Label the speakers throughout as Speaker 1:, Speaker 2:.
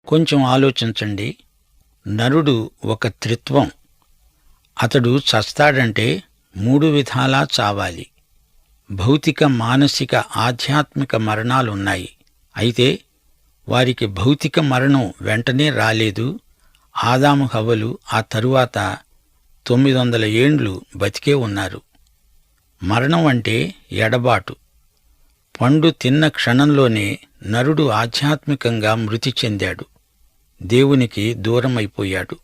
Speaker 1: కొంచెం ఆలోచించండి. నరుడు ఒక త్రిత్వం. అతడు చస్తాడంటే 3 విధాలా చావాలి. భౌతిక, మానసిక, ఆధ్యాత్మిక మరణాలున్నాయి. అయితే వారికి భౌతిక మరణం వెంటనే రాలేదు. ఆదాము హవ్వలు ఆ తరువాత 900 ఏండ్లు బతికే ఉన్నారు. మరణం అంటే ఎడబాటు. పండు తిన్న క్షణంలోనే నరుడు ఆధ్యాత్మికంగా మృతి చెందాడు. దేవునికి దూరమైపోయాడు.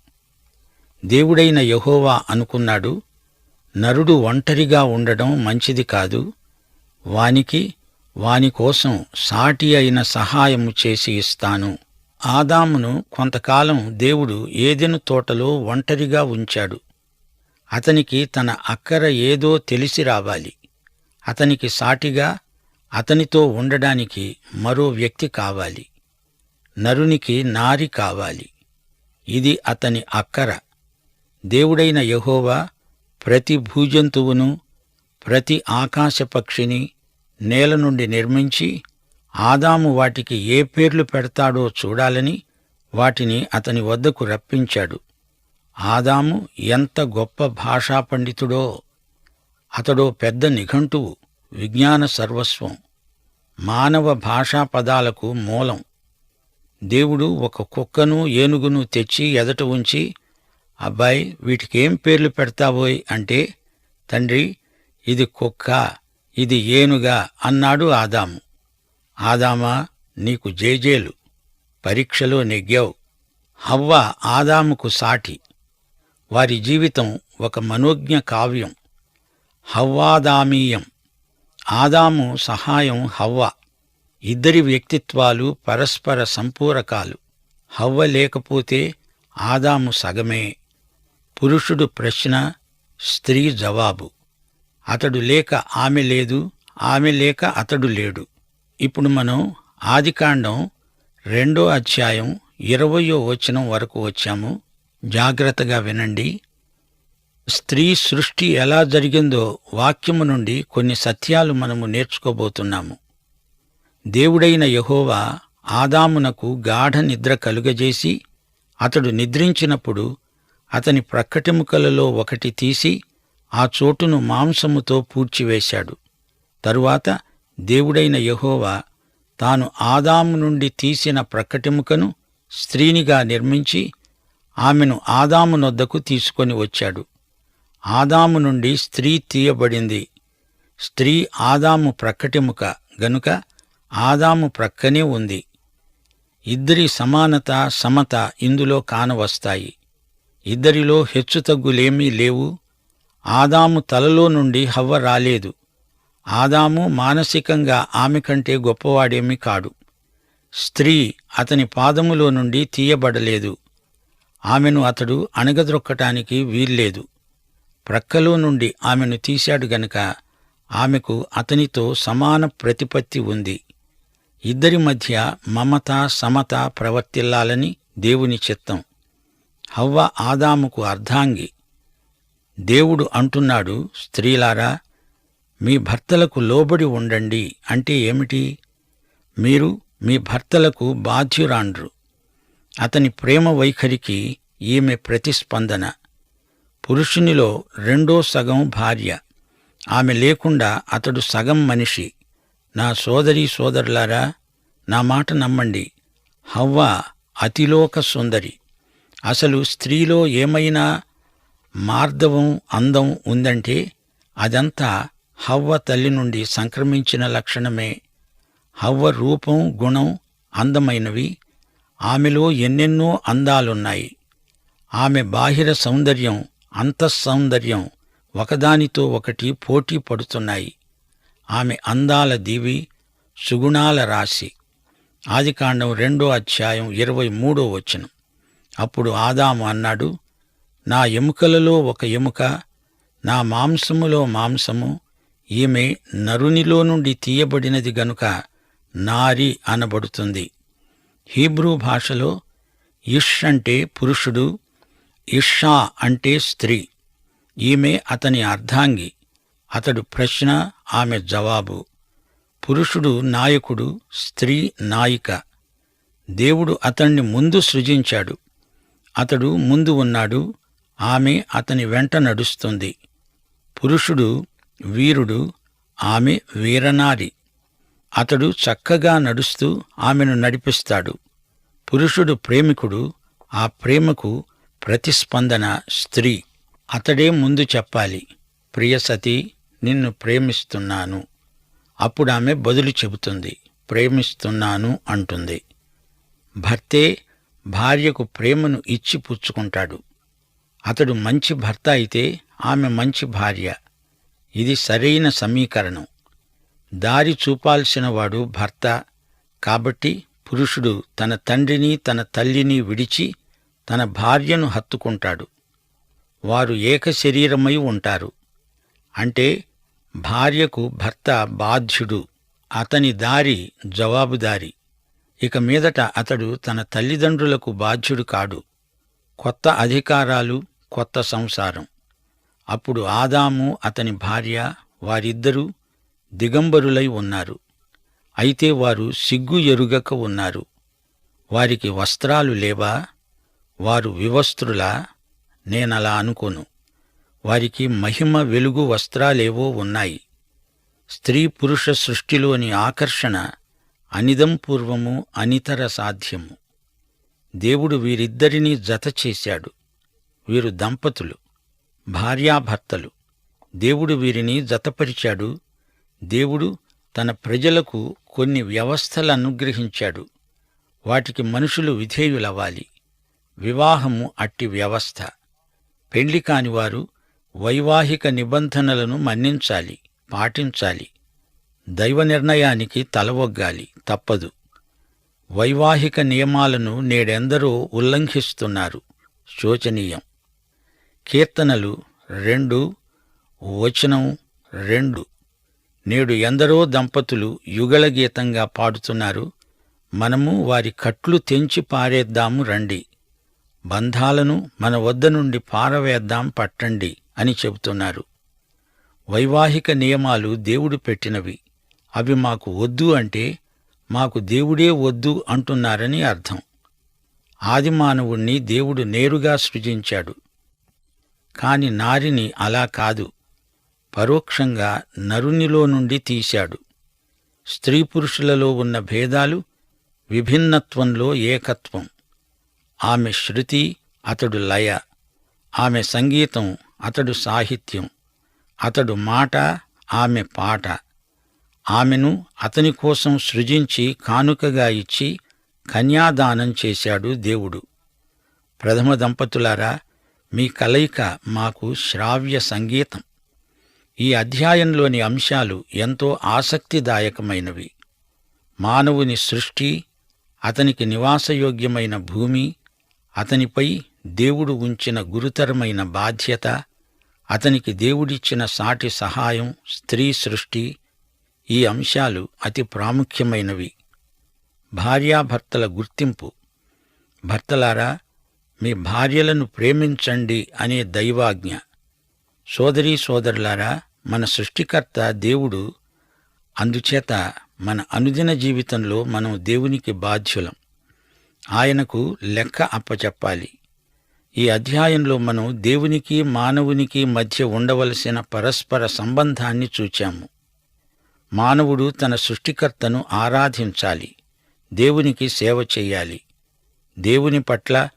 Speaker 1: దేవుడైన యెహోవా అనుకున్నాడు, నరుడు ఒంటరిగా ఉండడం మంచిది కాదు. వాని కోసం సాటి అయిన సహాయము చేసి ఇస్తాను. ఆదామును కొంతకాలం దేవుడు ఏదెను తోటలో ఒంటరిగా ఉంచాడు. అతనికి తన అక్కర ఏదో తెలిసి రావాలి. అతనికి సాటిగా, అతనితో ఉండడానికి మరో వ్యక్తి కావాలి. నరునికి నారి కావాలి. ఇది అతని అక్కర. దేవుడైన యెహోవా ప్రతి భూజంతువును, ప్రతి ఆకాశపక్షిని నేల నుండి నిర్మించి, ఆదాము వాటికి ఏ పేర్లు పెడతాడో చూడాలని వాటిని అతని వద్దకు రప్పించాడు. ఆదాము ఎంత గొప్ప భాషా పండితుడో! అతడో పెద్ద నిఘంటువు, విజ్ఞాన సర్వస్వం, మానవ భాషా పదాలకు మూలం. దేవుడు ఒక కుక్కను, ఏనుగును తెచ్చి ఎదట ఉంచి, అబ్బాయి, వీటికేం పేర్లు పెడతావోయ్ అంటే, తండ్రి, ఇది కుక్క, ఇది ఏనుగా అన్నాడు ఆదాము. ఆదామా, నీకు జేజేలు, పరీక్షలో నెగ్గావు. హవ్వ ఆదాముకు సాటి. వారి జీవితం ఒక మనోజ్ఞ కావ్యం. హవ్వాదామీయం. ఆదాము సహాయం హవ్వ. ఇద్దరి వ్యక్తిత్వాలు పరస్పర సంపూరకాలు. హవ్వ లేకపోతే ఆదాము సగమే. పురుషుడు ప్రశ్న, స్త్రీ జవాబు. అతడు లేక ఆమె లేదు, ఆమె లేక అతడు లేడు. ఇప్పుడు మనం ఆదికాండం 2వ అధ్యాయం 20వ వచనం వరకు వచ్చాము. జాగ్రత్తగా వినండి. స్త్రీ సృష్టి ఎలా జరిగిందో వాక్యము నుండి కొన్ని సత్యాలు మనము నేర్చుకోబోతున్నాము. దేవుడైన యెహోవా ఆదామునకు గాఢ నిద్ర కలుగజేసి, అతడు నిద్రించినప్పుడు అతని ప్రక్కటెముకలలో ఒకటి తీసి ఆ చోటును మాంసముతో పూడ్చివేశాడు. తరువాత దేవుడైన యెహోవా తాను ఆదాము నుండి తీసిన ప్రక్కటెముకను స్త్రీనిగా నిర్మించి ఆమెను ఆదాము నొద్దకు తీసుకొని వచ్చాడు. ఆదాము నుండి స్త్రీ తీయబడింది. స్త్రీ ఆదాము ప్రక్కటెముక గనుక ఆదాము ప్రక్కనే ఉంది. ఇద్దరి సమానత, సమత ఇందులో కానవస్తాయి. ఇద్దరిలో హెచ్చుతగ్గులేమీ లేవు. ఆదాము తలలో నుండి హవ్వ రాలేదు. ఆదాము మానసికంగా ఆమె కంటే గొప్పవాడేమీ కాడు. స్త్రీ అతని పాదములో నుండి తీయబడలేదు. ఆమెను అతడు అణగద్రొక్కటానికి వీల్లేదు. ప్రక్కలో నుండి ఆమెను తీశాడు గనుక ఆమెకు అతనితో సమాన ప్రతిపత్తి ఉంది. ఇద్దరి మధ్య మమత, సమత ప్రవర్తిల్లాలని దేవుని చిత్తం. హవ్వ ఆదాముకు అర్ధాంగి. దేవుడు అంటున్నాడు, స్త్రీలారా, మీ భర్తలకు లోబడి ఉండండి అంటే ఏమిటి? మీరు మీ భర్తలకు బాధ్యురాండ్రు. అతని ప్రేమ వైఖరికి ఈమె ప్రతిస్పందన. పురుషునిలో 2వ సగం భార్య. ఆమె లేకుండా అతడు సగం మనిషి. నా సోదరీ సోదరులారా, నా మాట నమ్మండి. హవ్వ అతిలోక సుందరి. అసలు స్త్రీలో ఏమైనా మార్దవం, అందం ఉందంటే అదంతా హవ్వ తల్లి నుండి సంక్రమించిన లక్షణమే. హవ్వ రూపం, గుణం అందమైనవి. ఆమెలో ఎన్నెన్నో అందాలున్నాయి. ఆమె బాహిర సౌందర్యం, అంతఃసౌందర్యం ఒకదానితో ఒకటి పోటీ పడుతున్నాయి. ఆమె అందాల దీవి, సుగుణాల రాశి. ఆదికాండం 2వ అధ్యాయం 23వ వచనం. అప్పుడు ఆదాము అన్నాడు, నా ఎముకలలో ఒక ఎముక, నా మాంసములో మాంసము. ఈమె నరునిలో నుండి తీయబడినది గనుక నారి అనబడుతుంది. హీబ్రూ భాషలో ఇష్ అంటే పురుషుడు, ఇషా అంటే స్త్రీ. ఈమె అతని అర్ధాంగి. అతడు ప్రశ్న, ఆమె జవాబు. పురుషుడు నాయకుడు, స్త్రీ నాయిక. దేవుడు అతణ్ణి ముందు సృజించాడు. అతడు ముందు ఉన్నాడు, ఆమె అతని వెంట నడుస్తుంది. పురుషుడు వీరుడు, ఆమె వీరనారి. అతడు చక్కగా నడుస్తూ ఆమెను నడిపిస్తాడు. పురుషుడు ప్రేమికుడు, ఆ ప్రేమకు ప్రతిస్పందన స్త్రీ. అతడే ముందు చెప్పాలి, ప్రియసతీ, నిన్ను ప్రేమిస్తున్నాను. అప్పుడామె బదులు చెబుతుంది, ప్రేమిస్తున్నాను అంటుంది. భర్తే భార్యకు ప్రేమను ఇచ్చి పుచ్చుకుంటాడు. అతడు మంచి భర్త అయితే ఆమె మంచి భార్య. ఇది సరైన సమీకరణం. దారి చూపాల్సినవాడు భర్త. కాబట్టి పురుషుడు తన తండ్రిని తన తల్లిని విడిచి తన భార్యను హత్తుకుంటాడు. వారు ఏకశరీరమై ఉంటారు. అంటే భార్యకు భర్త బాధ్యుడు, అతని దారి జవాబుదారి. ఇక మీదట అతడు తన తల్లిదండ్రులకు బాధ్యుడు కాడు. కొత్త అధికారాలు, కొత్త సంసారం. అప్పుడు ఆదాము అతని భార్య వారిద్దరూ దిగంబరులై ఉన్నారు. అయితే వారు సిగ్గు ఎరుగక ఉన్నారు. వారికి వస్త్రాలు లేవా? వారు వివస్త్రులా? నేనలా అనుకోను. వారికి మహిమ వెలుగు వస్త్రాలేవో ఉన్నాయి. స్త్రీ పురుష సృష్టిలోని ఆకర్షణ అనిదంపూర్వము, అనితర సాధ్యము. దేవుడు వీరిద్దరినీ జత చేశాడు. వీరు దంపతులు, భార్యాభర్తలు. దేవుడు వీరిని జతపరిచాడు. దేవుడు తన ప్రజలకు కొన్ని వ్యవస్థలనుగ్రహించాడు. వాటికి మనుషులు విధేయులవ్వాలి. వివాహము అట్టి వ్యవస్థ. పెండ్లి కానివారు వైవాహిక నిబంధనలను మన్నించాలి, పాటించాలి. దైవ నిర్ణయానికి తలవొగ్గాలి, తప్పదు. వైవాహిక నియమాలను నేడెందరో ఉల్లంఘిస్తున్నారు, శోచనీయం. కీర్తనలు 2:2. నేడు ఎందరో దంపతులు యుగళగీతంగా పాడుతున్నారు. మనము వారి కట్లు తెంచి పారేద్దాము రండి, బంధాలను మన వద్ద నుండి పారవేద్దాం పట్టండి అని చెబుతున్నారు. వైవాహిక నియమాలు దేవుడు పెట్టినవి. అవి మాకు వద్దు అంటే మాకు దేవుడే వద్దు అంటున్నారని అర్థం. ఆదిమానవుణ్ణి దేవుడు నేరుగా సృజించాడు. కాని నారిని అలా కాదు, పరోక్షంగా నరునిలో నుండి తీశాడు. స్త్రీ పురుషులలో ఉన్న భేదాలు విభిన్నత్వంలో ఏకత్వం. ఆమె శృతి, అతడు లయ. ఆమె సంగీతం, అతడు సాహిత్యం. అతడు మాట, ఆమె పాట. ఆమెను అతని కోసం సృజించి కానుకగా ఇచ్చి కన్యాదానం చేశాడు దేవుడు. ప్రథమ దంపతులారా, మీ కలయిక మాకు శ్రావ్య సంగీతం. ఈ అధ్యాయంలోని అంశాలు ఎంతో ఆసక్తిదాయకమైనవి. మానవుని సృష్టి, అతనికి నివాసయోగ్యమైన భూమి, అతనిపై దేవుడు ఉంచిన గురుతరమైన బాధ్యత, అతనికి దేవుడిచ్చిన సాటి సహాయం, స్త్రీ సృష్టి. ఈ అంశాలు అతి ప్రాముఖ్యమైనవి. భార్యాభర్తల గుర్తింపు. భర్తలారా, మీ భార్యలను ప్రేమించండి అనే దైవాజ్ఞ. సోదరీ సోదరులారా, మన సృష్టికర్త దేవుడు. అందుచేత మన అనుదిన జీవితంలో మనం దేవునికి బాధ్యులం. ఆయనకు లెక్క అప్పచెప్పాలి. ఈ అధ్యాయంలో మనం దేవునికి మానవునికి మధ్య ఉండవలసిన పరస్పర సంబంధాన్ని చూచాము. మానవుడు తన సృష్టికర్తను ఆరాధించాలి, దేవునికి సేవ చెయ్యాలి, దేవుని పట్ల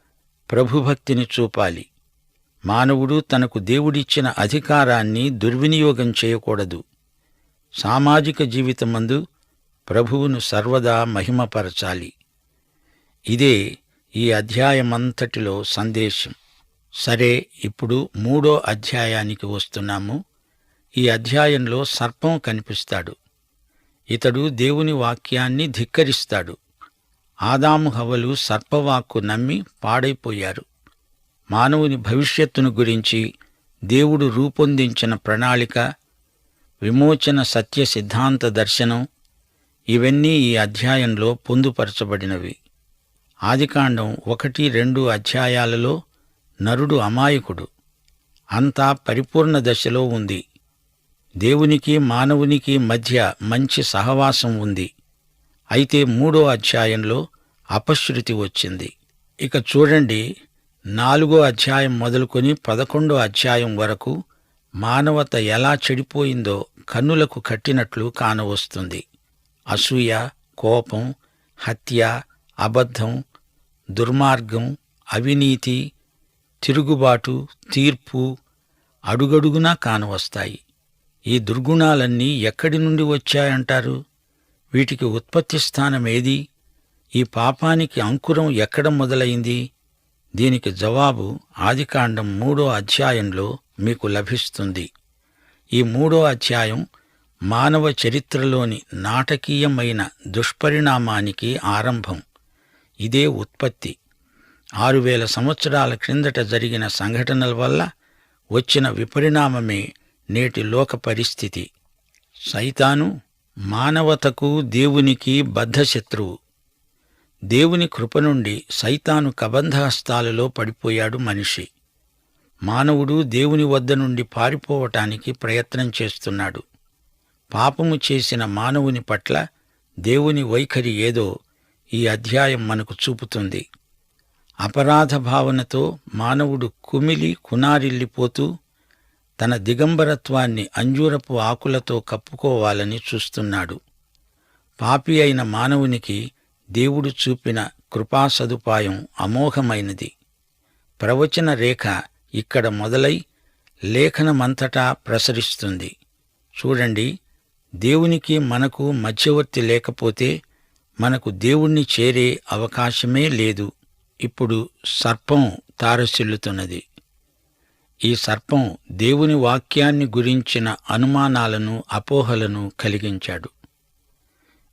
Speaker 1: ప్రభుభక్తిని చూపాలి. మానవుడు తనకు దేవుడిచ్చిన అధికారాన్ని దుర్వినియోగం చేయకూడదు. సామాజిక జీవితమందు ప్రభువును సర్వదా మహిమపరచాలి. ఇదే ఈ అధ్యాయమంతటిలో సందేశం. సరే, ఇప్పుడు 3వ అధ్యాయానికి వస్తున్నాము. ఈ అధ్యాయంలో సర్పం కనిపిస్తాడు. ఇతడు దేవుని వాక్యాన్ని ధిక్కరిస్తాడు. ఆదాము హవ్వలు సర్పవాక్కు నమ్మి పాడైపోయారు. మానవుని భవిష్యత్తును గురించి దేవుడు రూపొందించిన ప్రణాళిక, విమోచన సత్య సిద్ధాంత దర్శనం, ఇవన్నీ ఈ అధ్యాయంలో పొందుపరచబడినవి. ఆదికాండం 1-2 అధ్యాయాలలో నరుడు అమాయకుడు. అంతా పరిపూర్ణ దశలో ఉంది. దేవునికి మానవునికి మధ్య మంచి సహవాసం ఉంది. అయితే 3వ అధ్యాయంలో అపశృతి వచ్చింది. ఇక చూడండి, 4వ అధ్యాయం మొదలుకొని 11వ అధ్యాయం వరకు మానవత ఎలా చెడిపోయిందో కన్నులకు కట్టినట్లు కానవస్తుంది. అసూయ, కోపం, హత్య, అబద్ధం, దుర్మార్గం, అవినీతి, తిరుగుబాటు, తీర్పు అడుగడుగునా కానవస్తాయి. ఈ దుర్గుణాలన్నీ ఎక్కడి నుండి వచ్చాయంటారు? వీటికి ఉత్పత్తి స్థానమేది? ఈ పాపానికి అంకురం ఎక్కడ మొదలైంది? దీనికి జవాబు ఆదికాండం 3వ అధ్యాయంలో మీకు లభిస్తుంది. ఈ 3వ అధ్యాయం మానవ చరిత్రలోని నాటకీయమైన దుష్పరిణామానికి ఆరంభం. ఇదే ఉత్పత్తి. 6000 సంవత్సరాల క్రిందట జరిగిన సంఘటనల వల్ల వచ్చిన విపరిణామమే నేటి లోక పరిస్థితి. సైతాను మానవతకు, దేవునికి బద్ధశత్రువు. దేవుని కృప నుండి సైతాను కబంధహస్తాలలో పడిపోయాడు మనిషి. మానవుడు దేవుని వద్ద నుండి పారిపోవటానికి ప్రయత్నం చేస్తున్నాడు. పాపము చేసిన మానవుని పట్ల దేవుని వైఖరి ఏదో ఈ అధ్యాయం మనకు చూపుతుంది. అపరాధ భావనతో మానవుడు కుమిలి కునారిల్లిపోతూ తన దిగంబరత్వాన్ని అంజూరపు ఆకులతో కప్పుకోవాలని చూస్తున్నాడు. పాపి అయిన మానవునికి దేవుడు చూపిన కృపా సదుపాయం అమోఘమైనది. ప్రవచన రేఖ ఇక్కడ మొదలై లేఖనమంతటా ప్రసరిస్తుంది. చూడండి, దేవునికి మనకు మధ్యవర్తి లేకపోతే మనకు దేవుణ్ణి చేరే అవకాశమే లేదు. ఇప్పుడు సర్పం తారసిల్లుతున్నది. ఈ సర్పం దేవుని వాక్యాన్ని గురించిన అనుమానాలను, అపోహలను కలిగించాడు.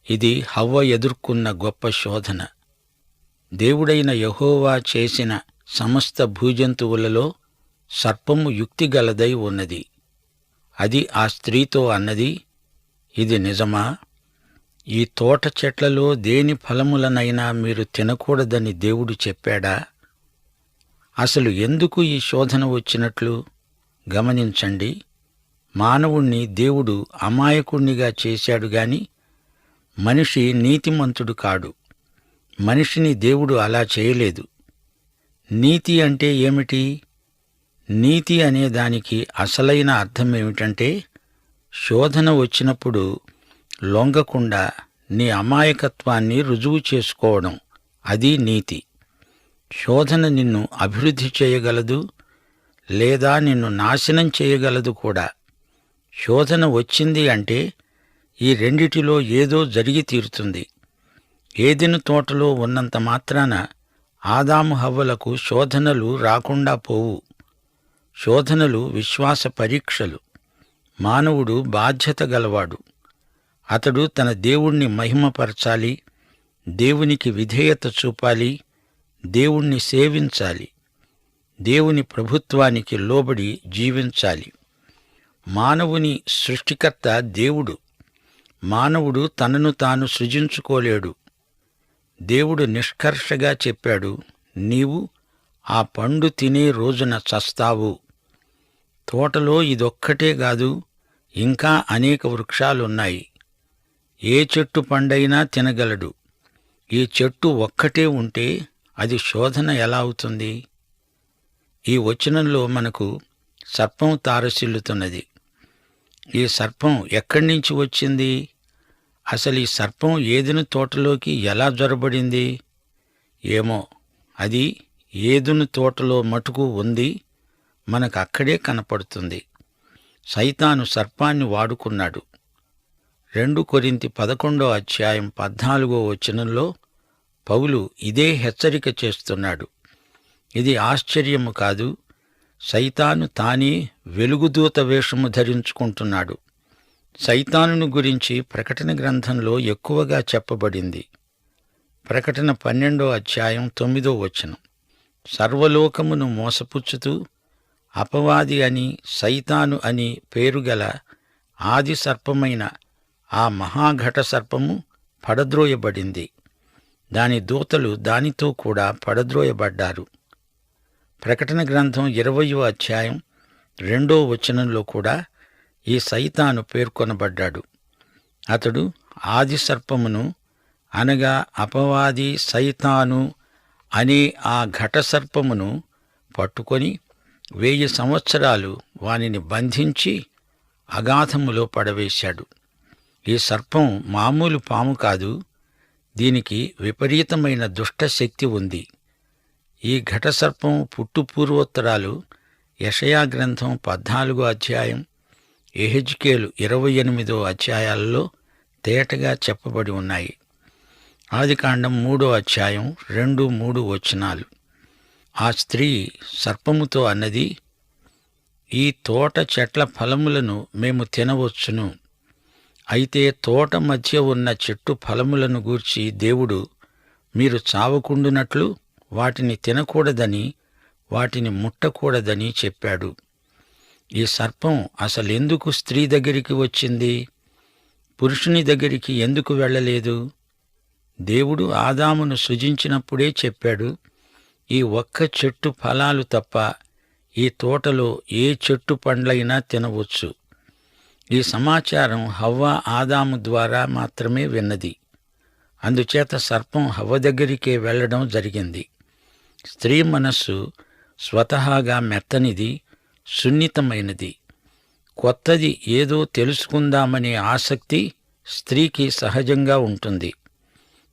Speaker 1: ఇది హవ్వ ఎదుర్కొన్న గొప్ప శోధన. దేవుడైన యెహోవా చేసిన సమస్త భూజంతువులలో సర్పము యుక్తిగలదై ఉన్నది. అది ఆ స్త్రీతో అన్నది, ఇది నిజమా? ఈ తోట చెట్లలో దేని ఫలములనైనా మీరు తినకూడదని దేవుడు చెప్పాడా? అసలు ఎందుకు ఈ శోధన వచ్చినట్లు? గమనించండి, మానవుణ్ణి దేవుడు అమాయకుణ్ణిగా చేశాడు గాని మనిషి నీతిమంతుడు కాడు. మనిషిని దేవుడు అలా చేయలేదు. నీతి అంటే ఏమిటి? నీతి అనే దానికి అసలైన అర్థమేమిటంటే, శోధన వచ్చినప్పుడు లొంగకుండా నీ అమాయకత్వాన్ని రుజువు చేసుకోవడం. అది నీతి. శోధన నిన్ను అభివృద్ధి చేయగలదు, లేదా నిన్ను నాశనం చేయగలదు కూడా. శోధన వచ్చింది అంటే ఈ రెండిటిలో ఏదో జరిగి తీరుతుంది. ఏదెను తోటలో ఉన్నంత మాత్రాన ఆదాము హవ్వలకు శోధనలు రాకుండా పోవు. శోధనలు విశ్వాస పరీక్షలు. మానవుడు బాధ్యత గలవాడు. అతడు తన దేవుణ్ణి మహిమపరచాలి, దేవునికి విధేయత చూపాలి, దేవుణ్ణి సేవించాలి, దేవుని ప్రభుత్వానికి లోబడి జీవించాలి. మానవుని సృష్టికర్త దేవుడు. మానవుడు తనను తాను సృజించుకోలేడు. దేవుడు నిష్కర్షగా చెప్పాడు, నీవు ఆ పండు తినే రోజున చస్తావు. తోటలో ఇదొక్కటే గాదు, ఇంకా అనేక వృక్షాలున్నాయి. ఏ చెట్టు పండైనా తినగలడు. ఈ చెట్టు ఒక్కటే ఉంటే అది శోధన ఎలా అవుతుంది? ఈ వచనంలో మనకు సర్పం తారసిల్లుతున్నది. ఈ సర్పం ఎక్కడి నుంచి వచ్చింది? అసలు ఈ సర్పం ఏదెను తోటలోకి ఎలా జొరబడింది? ఏమో, అది ఏదెను తోటలో మటుకు ఉంది, మనకు అక్కడే కనపడుతుంది. సైతాను సర్పాన్ని వాడుకున్నాడు. 2 కొరింథీ 11వ అధ్యాయం 14వ వచనంలో పౌలు ఇదే హెచ్చరిక చేస్తున్నాడు. ఇది ఆశ్చర్యము కాదు, సైతాను తానే వెలుగుదూత వేషము ధరించుకుంటున్నాడు. సైతానుని గురించి ప్రకటన గ్రంథంలో ఎక్కువగా చెప్పబడింది. ప్రకటన 12వ అధ్యాయం 9వ వచనం, సర్వలోకమును మోసపుచ్చుతూ అపవాది అని, సైతాను అని పేరుగల ఆది సర్పమైన ఆ మహాఘట సర్పము పడద్రోయబడింది. దాని దూతలు దానితో కూడా పడద్రోయబడ్డారు. ప్రకటన గ్రంథం 20వ అధ్యాయం 2వ వచనంలో కూడా ఈ సైతాను పేర్కొనబడ్డాడు. అతడు ఆది సర్పమును, అనగా అపవాది సైతాను అనే ఆ ఘటసర్పమును పట్టుకొని 1000 సంవత్సరాలు వానిని బంధించి అగాధములో పడవేశాడు. ఈ సర్పం మామూలు పాము కాదు, దీనికి విపరీతమైన దుష్టశక్తి ఉంది. ఈ ఘటసర్పం పుట్టుపూర్వోత్తరాలు యెషయా గ్రంథం 14వ అధ్యాయం, యెహెజ్కేలు 28వ అధ్యాయాలలో తేటగా చెప్పబడి ఉన్నాయి. ఆదికాండం 3వ అధ్యాయం 2-3 వచనాలు. ఆ స్త్రీ సర్పముతో అన్నది, ఈ తోట చెట్ల ఫలములను మేము తినవచ్చును. అయితే తోట మధ్య ఉన్న చెట్టు ఫలములను గూర్చి దేవుడు మీరు చావకుండునట్లు వాటిని తినకూడదని, వాటిని ముట్టకూడదని చెప్పాడు. ఈ సర్పం అసలెందుకు స్త్రీ దగ్గరికి వచ్చింది? పురుషుని దగ్గరికి ఎందుకు వెళ్ళలేదు? దేవుడు ఆదామును సృజించినప్పుడే చెప్పాడు, ఈ ఒక్క చెట్టు ఫలాలు తప్ప ఈ తోటలో ఏ చెట్టు పండ్లైనా తినవచ్చు. ఈ సమాచారం హవ్వ ఆదాము ద్వారా మాత్రమే విన్నది. అందుచేత సర్పం హవ్వ దగ్గరికే వెళ్ళడం జరిగింది. స్త్రీ మనస్సు స్వతహాగా మెత్తనిది, సున్నితమైనది. కొత్తది ఏదో తెలుసుకుందామనే ఆసక్తి స్త్రీకి సహజంగా ఉంటుంది.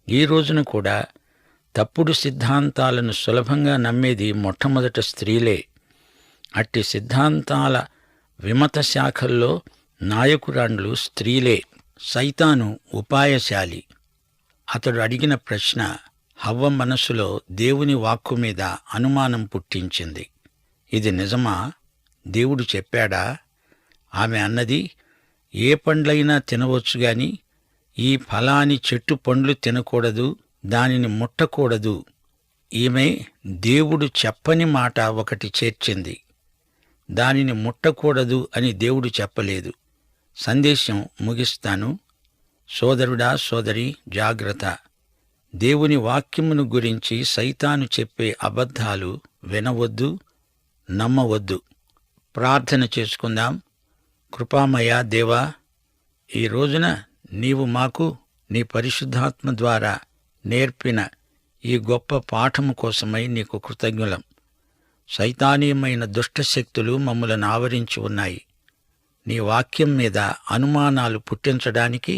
Speaker 1: ఈ రోజున కూడా తప్పుడు సిద్ధాంతాలను సులభంగా నమ్మేది మొట్టమొదట స్త్రీలే. అట్టి సిద్ధాంతాల విమత శాఖల్లో నాయకురాండ్లు స్త్రీలే. సైతాను ఉపాయశాలి. అతడు అడిగిన ప్రశ్న హవ్వ మనసులో దేవుని వాక్కు మీద అనుమానం పుట్టించింది. ఇది నిజమా? దేవుడు చెప్పాడా? ఆమె అన్నది, ఏ పండ్లైనా తినవచ్చు గాని ఈ ఫలాని చెట్టు పండ్లు తినకూడదు, దానిని ముట్టకూడదు. ఈమె దేవుడు చెప్పని మాట ఒకటి చేర్చింది. దానిని ముట్టకూడదు అని దేవుడు చెప్పలేదు. సందేశం ముగిస్తాను. సోదరుడా, సోదరి, జాగ్రత్త. దేవుని వాక్యమును గురించి సైతాను చెప్పే అబద్ధాలు వినవద్దు, నమ్మవద్దు. ప్రార్థన చేసుకుందాం. కృపామయ దేవా, ఈ రోజున నీవు మాకు నీ పరిశుద్ధాత్మ ద్వారా నేర్పిన ఈ గొప్ప పాఠము కోసమై నీకు కృతజ్ఞులం. సైతానీయమైన దుష్టశక్తులు మమ్ములను ఆవరించి ఉన్నాయి. నీ వాక్యం మీద అనుమానాలు పుట్టించడానికి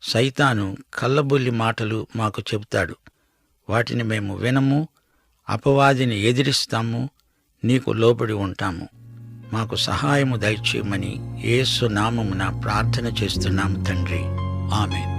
Speaker 1: సైతాను కల్లబొల్లి మాటలు మాకు చెబుతాడు. వాటిని మేము వినము, అపవాదిని ఎదిరిస్తాము, నీకు లోబడి ఉంటాము. మాకు సహాయము దయచేయమని యేసు నామమున ప్రార్థన చేస్తున్నాం తండ్రి. ఆమేన్.